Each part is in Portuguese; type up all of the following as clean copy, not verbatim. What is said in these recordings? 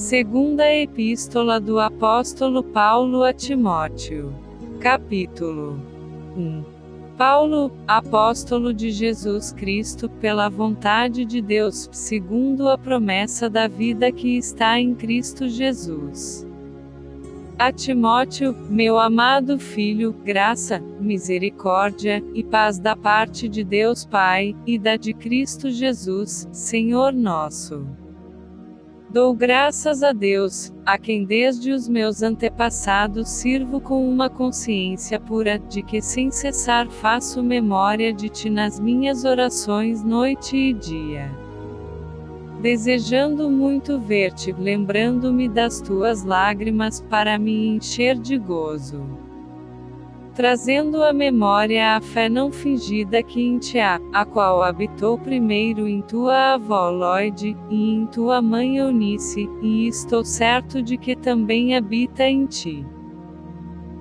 Segunda Epístola do Apóstolo Paulo a Timóteo. Capítulo 1. Paulo, apóstolo de Jesus Cristo, pela vontade de Deus, segundo a promessa da vida que está em Cristo Jesus. A Timóteo, meu amado filho, graça, misericórdia e paz da parte de Deus Pai, e da de Cristo Jesus, Senhor nosso. Dou graças a Deus, a quem desde os meus antepassados sirvo com uma consciência pura, de que sem cessar faço memória de ti nas minhas orações noite e dia. Desejando muito ver-te, lembrando-me das tuas lágrimas, para me encher de gozo. Trazendo à memória a fé não fingida que em ti há, a qual habitou primeiro em tua avó Lóide, e em tua mãe Eunice, e estou certo de que também habita em ti.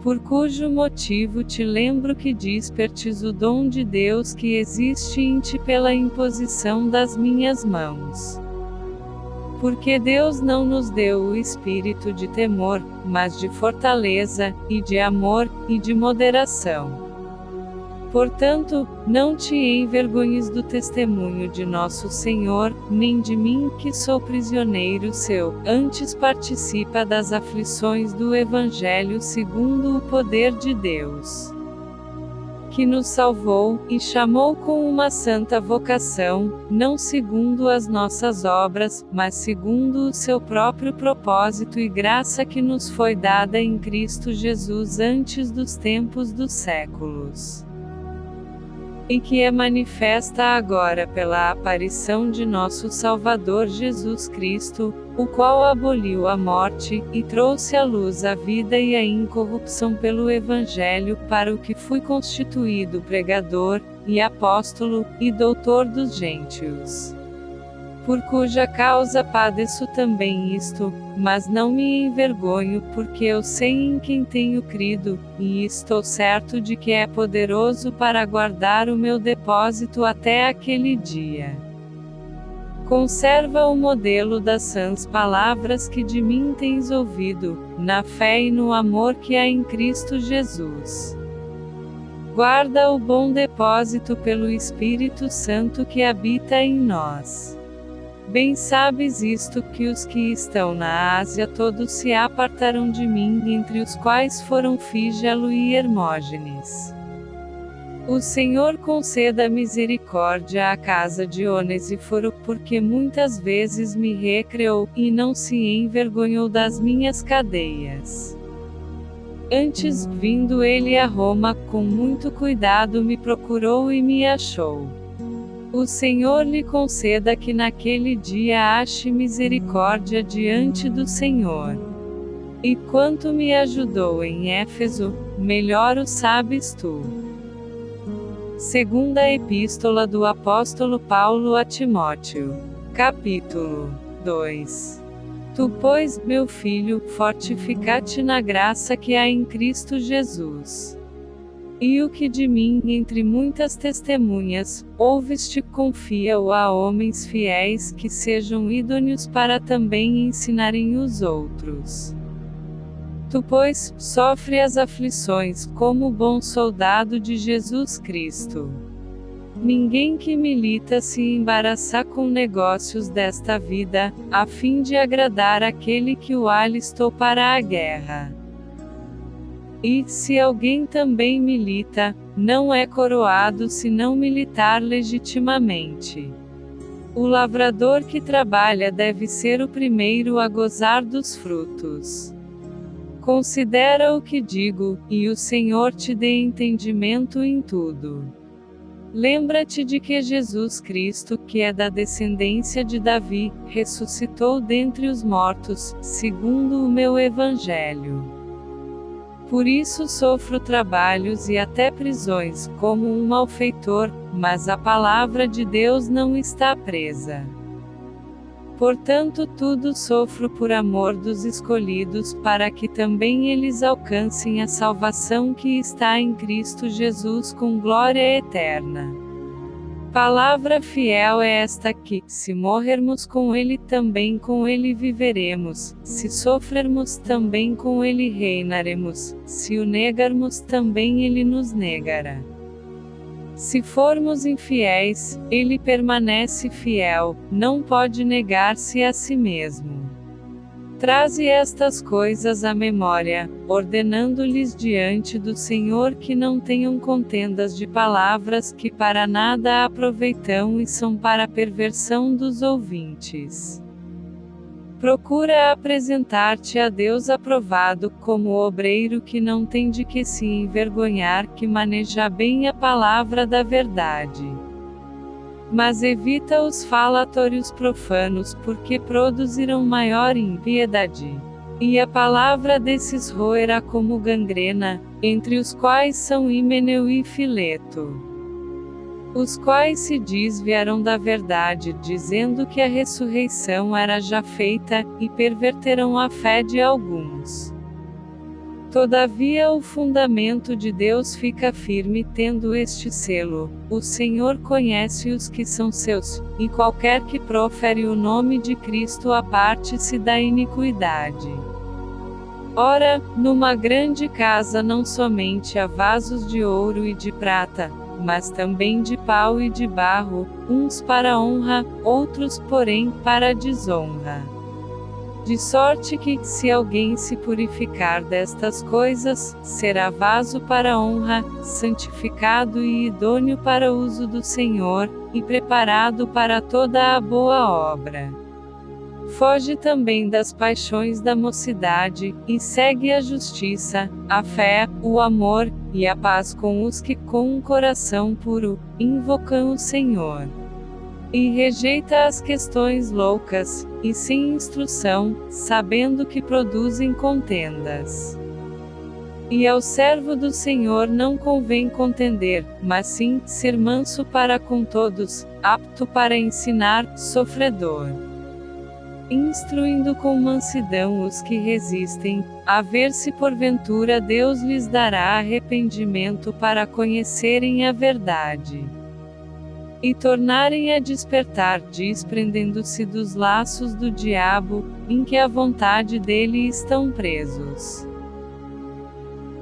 Por cujo motivo te lembro que despertes o dom de Deus que existe em ti pela imposição das minhas mãos. Porque Deus não nos deu o espírito de temor, mas de fortaleza, e de amor, e de moderação. Portanto, não te envergonhes do testemunho de nosso Senhor, nem de mim, que sou prisioneiro seu, antes participa das aflições do Evangelho segundo o poder de Deus, que nos salvou, e chamou com uma santa vocação, não segundo as nossas obras, mas segundo o seu próprio propósito e graça que nos foi dada em Cristo Jesus antes dos tempos dos séculos. E que é manifesta agora pela aparição de nosso Salvador Jesus Cristo, o qual aboliu a morte, e trouxe à luz a vida e a incorrupção pelo Evangelho, para o que fui constituído pregador, e apóstolo, e doutor dos gentios. Por cuja causa padeço também isto, mas não me envergonho, porque eu sei em quem tenho crido, e estou certo de que é poderoso para guardar o meu depósito até aquele dia. Conserva o modelo das sãs palavras que de mim tens ouvido, na fé e no amor que há em Cristo Jesus. Guarda o bom depósito pelo Espírito Santo que habita em nós. Bem sabes isto, que os que estão na Ásia todos se apartaram de mim, entre os quais foram Fígelo e Hermógenes. O Senhor conceda misericórdia à casa de Onesíforo, porque muitas vezes me recreou, e não se envergonhou das minhas cadeias. Antes, vindo ele a Roma, com muito cuidado me procurou e me achou. O Senhor lhe conceda que naquele dia ache misericórdia diante do Senhor. E quanto me ajudou em Éfeso, melhor o sabes tu. Segunda Epístola do Apóstolo Paulo a Timóteo. Capítulo 2. Tu, pois, meu filho, fortifica-te na graça que há em Cristo Jesus. E o que de mim, entre muitas testemunhas, ouviste, confia-o a homens fiéis que sejam idôneos para também ensinarem os outros. Tu, pois, sofre as aflições, como bom soldado de Jesus Cristo. Ninguém que milita se embaraça com negócios desta vida, a fim de agradar aquele que o alistou para a guerra. E, se alguém também milita, não é coroado se não militar legitimamente. O lavrador que trabalha deve ser o primeiro a gozar dos frutos. Considera o que digo, e o Senhor te dê entendimento em tudo. Lembra-te de que Jesus Cristo, que é da descendência de Davi, ressuscitou dentre os mortos, segundo o meu Evangelho. Por isso sofro trabalhos e até prisões, como um malfeitor, mas a palavra de Deus não está presa. Portanto, tudo sofro por amor dos escolhidos, para que também eles alcancem a salvação que está em Cristo Jesus com glória eterna. Palavra fiel é esta que, se morrermos com ele também com ele viveremos, se sofrermos também com ele reinaremos, se o negarmos também ele nos negará. Se formos infiéis, ele permanece fiel, não pode negar-se a si mesmo. Traze estas coisas à memória, ordenando-lhes diante do Senhor que não tenham contendas de palavras que para nada aproveitam e são para a perversão dos ouvintes. Procura apresentar-te a Deus aprovado, como obreiro que não tem de que se envergonhar, que maneja bem a palavra da verdade. Mas evita os falatórios profanos, porque produzirão maior impiedade. E a palavra desses roerá como gangrena, entre os quais são Himeneu e Fileto, os quais se desviaram da verdade, dizendo que a ressurreição era já feita, e perverterão a fé de alguns. Todavia o fundamento de Deus fica firme tendo este selo: o Senhor conhece os que são seus, e qualquer que profere o nome de Cristo aparte-se da iniquidade. Ora, numa grande casa não somente há vasos de ouro e de prata, mas também de pau e de barro, uns para honra, outros porém para a desonra. De sorte que, se alguém se purificar destas coisas, será vaso para honra, santificado e idôneo para uso do Senhor, e preparado para toda a boa obra. Foge também das paixões da mocidade, e segue a justiça, a fé, o amor, e a paz com os que, com um coração puro, invocam o Senhor. E rejeita as questões loucas, e sem instrução, sabendo que produzem contendas. E ao servo do Senhor não convém contender, mas sim, ser manso para com todos, apto para ensinar, sofredor. Instruindo com mansidão os que resistem, a ver se porventura Deus lhes dará arrependimento para conhecerem a verdade. E tornarem a despertar, desprendendo-se dos laços do diabo, em que a vontade dele estão presos.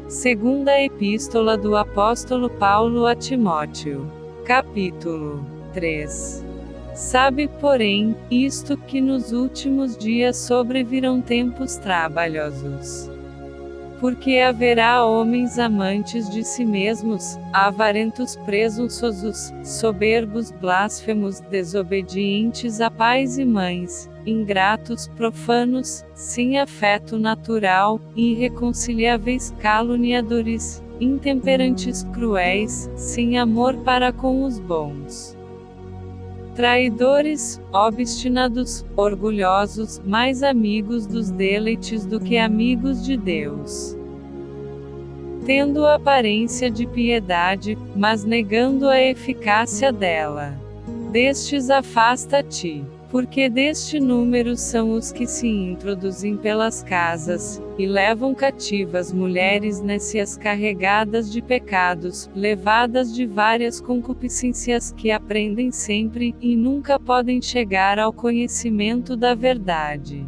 Segunda Epístola do Apóstolo Paulo a Timóteo. Capítulo 3. Sabe, porém, isto, que nos últimos dias sobrevirão tempos trabalhosos. Porque haverá homens amantes de si mesmos, avarentos, presunçosos, soberbos, blasfemos, desobedientes a pais e mães, ingratos, profanos, sem afeto natural, irreconciliáveis, caluniadores, intemperantes, cruéis, sem amor para com os bons. Traidores, obstinados, orgulhosos, mais amigos dos deleites do que amigos de Deus. Tendo aparência de piedade, mas negando a eficácia dela. Destes afasta-te, porque deste número são os que se introduzem pelas casas, e levam cativas mulheres nécias carregadas de pecados, levadas de várias concupiscências que aprendem sempre, e nunca podem chegar ao conhecimento da verdade.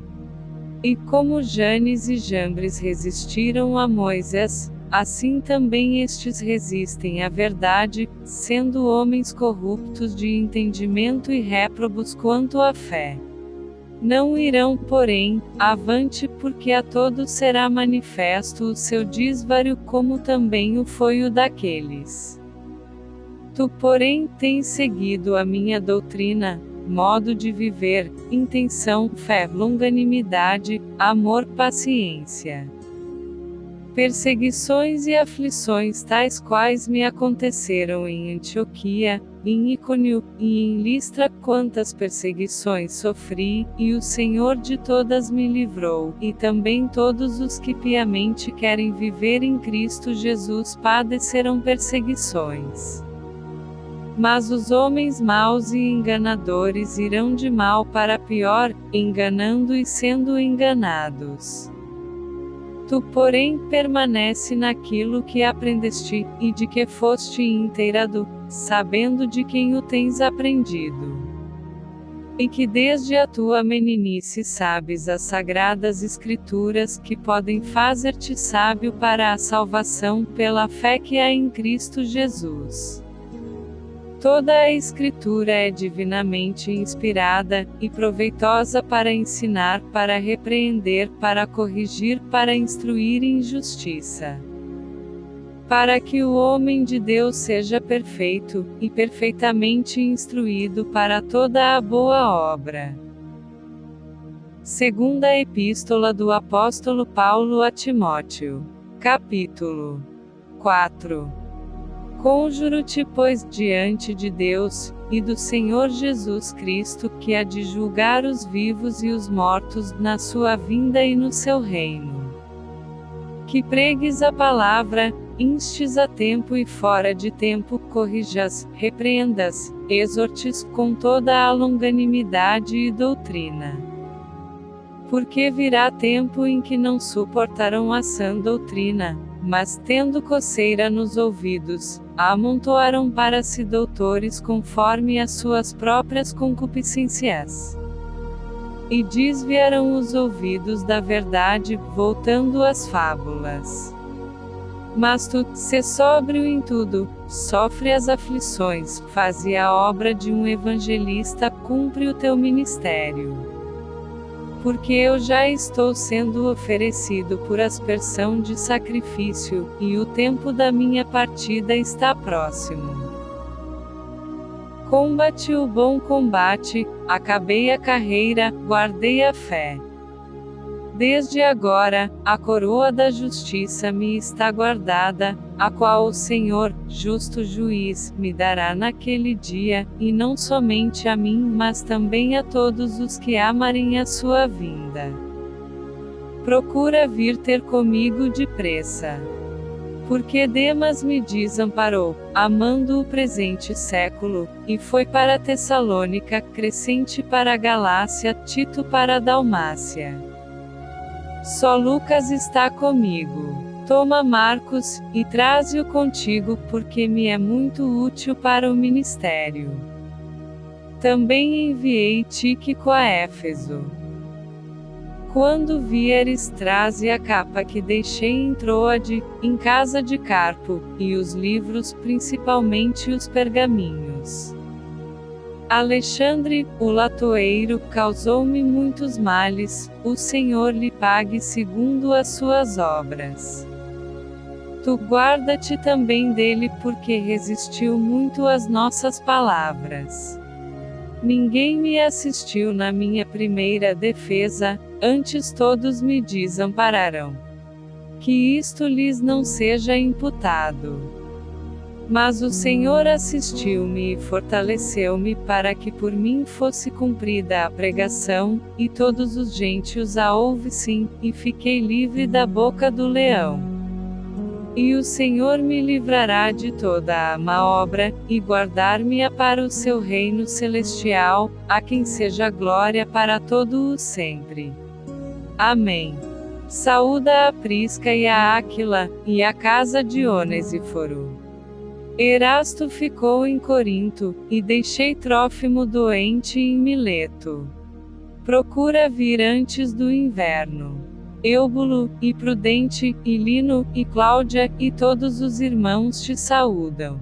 E como Janes e Jambres resistiram a Moisés, assim também estes resistem à verdade, sendo homens corruptos de entendimento e réprobos quanto à fé. Não irão, porém, avante, porque a todos será manifesto o seu desvario, como também o foi o daqueles. Tu, porém, tens seguido a minha doutrina, modo de viver, intenção, fé, longanimidade, amor, paciência. Perseguições e aflições tais quais me aconteceram em Antioquia, em Icônio, e em Listra, quantas perseguições sofri, e o Senhor de todas me livrou, e também todos os que piamente querem viver em Cristo Jesus padecerão perseguições. Mas os homens maus e enganadores irão de mal para pior, enganando e sendo enganados. Tu, porém, permanece naquilo que aprendeste, e de que foste inteirado, sabendo de quem o tens aprendido. E que desde a tua meninice sabes as sagradas escrituras que podem fazer-te sábio para a salvação pela fé que há em Cristo Jesus. Toda a Escritura é divinamente inspirada, e proveitosa para ensinar, para repreender, para corrigir, para instruir em justiça. Para que o homem de Deus seja perfeito, e perfeitamente instruído para toda a boa obra. Segunda Epístola do Apóstolo Paulo a Timóteo. Capítulo 4. Conjuro-te, pois, diante de Deus, e do Senhor Jesus Cristo, que há de julgar os vivos e os mortos, na sua vinda e no seu reino. Que pregues a palavra, instes a tempo e fora de tempo, corrijas, repreendas, exortes, com toda a longanimidade e doutrina. Porque virá tempo em que não suportarão a sã doutrina, mas tendo coceira nos ouvidos, amontoarão para si doutores conforme as suas próprias concupiscências. E desviarão os ouvidos da verdade, voltando às fábulas. Mas tu, sê sóbrio em tudo, sofre as aflições, faze a obra de um evangelista, cumpre o teu ministério. Porque eu já estou sendo oferecido por aspersão de sacrifício, e o tempo da minha partida está próximo. Combati o bom combate, acabei a carreira, guardei a fé. Desde agora, a coroa da justiça me está guardada, a qual o Senhor, justo juiz, me dará naquele dia, e não somente a mim, mas também a todos os que amarem a sua vinda. Procura vir ter comigo depressa. Porque Demas me desamparou, amando o presente século, e foi para Tessalônica, Crescente para a Galácia, Tito para a Dalmácia. Só Lucas está comigo. Toma Marcos, e traze-o contigo, porque me é muito útil para o ministério. Também enviei Tíquico a Éfeso. Quando vieres, traze a capa que deixei em Troade, em casa de Carpo, e os livros, principalmente os pergaminhos. Alexandre, o latoeiro, causou-me muitos males, o Senhor lhe pague segundo as suas obras. Tu guarda-te também dele, porque resistiu muito às nossas palavras. Ninguém me assistiu na minha primeira defesa, antes todos me desampararão. Que isto lhes não seja imputado. Mas o Senhor assistiu-me e fortaleceu-me para que por mim fosse cumprida a pregação, e todos os gentios a ouvissem, e fiquei livre da boca do leão. E o Senhor me livrará de toda a má obra, e guardar-me-á para o seu reino celestial, a quem seja glória para todo o sempre. Amém. Saúda a Prisca e a Áquila, e a casa de Onesíforo. Erasto ficou em Corinto, e deixei Trófimo doente em Mileto. Procura vir antes do inverno. Eubulo, e Prudente, e Lino, e Cláudia, e todos os irmãos te saúdam.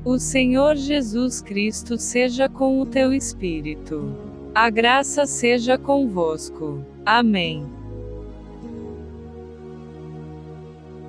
O Senhor Jesus Cristo seja com o teu espírito. A graça seja convosco. Amém.